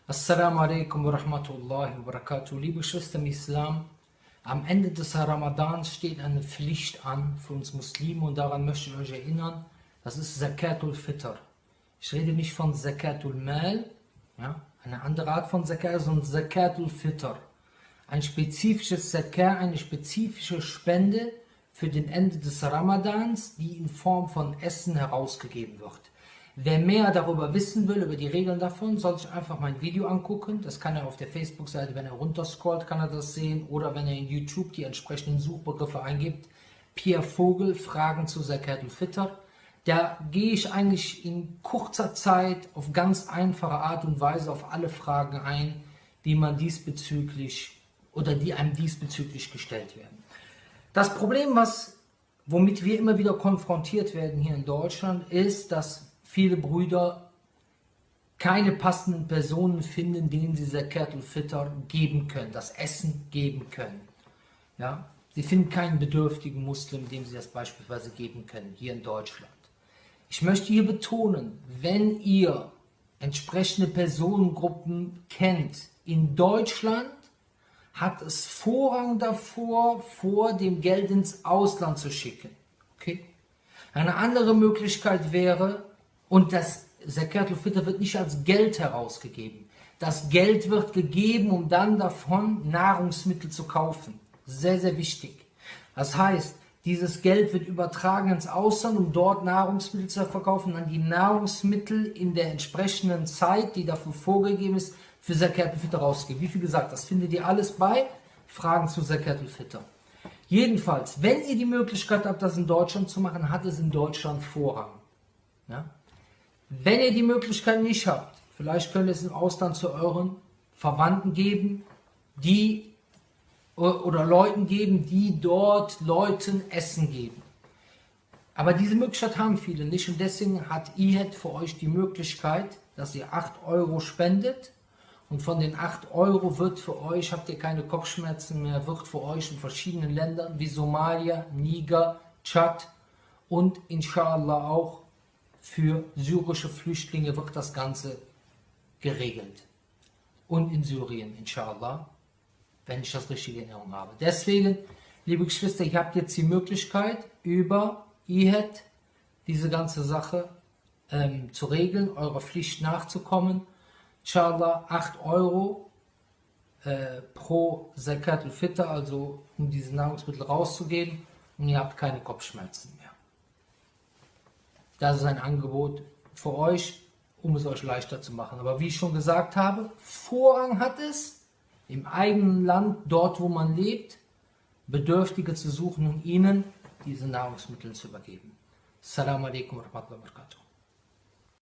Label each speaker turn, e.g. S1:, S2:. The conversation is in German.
S1: Assalamu alaikum wa rahmatullahi wa barakatuh. Liebe Geschwister im Islam, am Ende des Ramadans steht eine Pflicht an für uns Muslime und daran möchte ich euch erinnern, das ist Zakatul Fitr. Ich rede nicht von Zakatul Mal, ja, eine andere Art von Zakat, sondern Zakatul Fitr. Ein spezifisches Zakat, eine spezifische Spende für den Ende des Ramadans, die in Form von Essen herausgegeben wird. Wer mehr darüber wissen will, über die Regeln davon, soll sich einfach mein Video angucken. Das kann er auf der Facebook-Seite, wenn er runterscrollt, kann er das sehen. Oder wenn er in YouTube die entsprechenden Suchbegriffe eingibt. Pierre Vogel, Fragen zu Zakatul Fitr. Da gehe ich eigentlich in kurzer Zeit auf ganz einfache Art und Weise auf alle Fragen ein, die man diesbezüglich oder die einem diesbezüglich gestellt werden. Das Problem, womit wir immer wieder konfrontiert werden hier in Deutschland, ist, dass viele Brüder keine passenden Personen finden, denen sie Zakatul Fitr geben können, das Essen geben können. Ja? Sie finden keinen bedürftigen Muslim, dem sie das beispielsweise geben können, hier in Deutschland. Ich möchte hier betonen, wenn ihr entsprechende Personengruppen kennt in Deutschland, hat es Vorrang davor, vor dem Geld ins Ausland zu schicken. Okay? Eine andere Möglichkeit wäre, und das Zakatul Fitr wird nicht als Geld herausgegeben. Das Geld wird gegeben, um dann davon Nahrungsmittel zu kaufen. Sehr, sehr wichtig. Das heißt, dieses Geld wird übertragen ins Ausland, um dort Nahrungsmittel zu verkaufen, dann die Nahrungsmittel in der entsprechenden Zeit, die dafür vorgegeben ist, für Zakatul Fitr rausgegeben. Wie viel gesagt, das findet ihr alles bei Fragen zu Zakatul Fitr. Jedenfalls, wenn ihr die Möglichkeit habt, das in Deutschland zu machen, hat es in Deutschland Vorrang. Ja? Wenn ihr die Möglichkeit nicht habt, vielleicht könnt ihr es im Ausland zu euren Verwandten geben, oder Leuten geben, die dort Leuten Essen geben. Aber diese Möglichkeit haben viele nicht und deswegen hat IHET für euch die Möglichkeit, dass ihr 8 Euro spendet und von den 8 Euro wird für euch, habt ihr keine Kopfschmerzen mehr, wird für euch in verschiedenen Ländern wie Somalia, Niger, Tschad und inshallah auch für syrische Flüchtlinge wird das Ganze geregelt. Und in Syrien, inshallah, wenn ich das richtige in Erinnerung habe. Deswegen, liebe Geschwister, ihr habt jetzt die Möglichkeit, über IHET diese ganze Sache zu regeln, eurer Pflicht nachzukommen. Inshallah 8 Euro pro Zakatul Fitr, also um diese Nahrungsmittel rauszugeben, und ihr habt keine Kopfschmerzen mehr. Das ist ein Angebot für euch, um es euch leichter zu machen. Aber wie ich schon gesagt habe, Vorrang hat es, im eigenen Land, dort wo man lebt, Bedürftige zu suchen und ihnen diese Nahrungsmittel zu übergeben. Assalamu alaikum wa rahmatullahi wa barakatuh.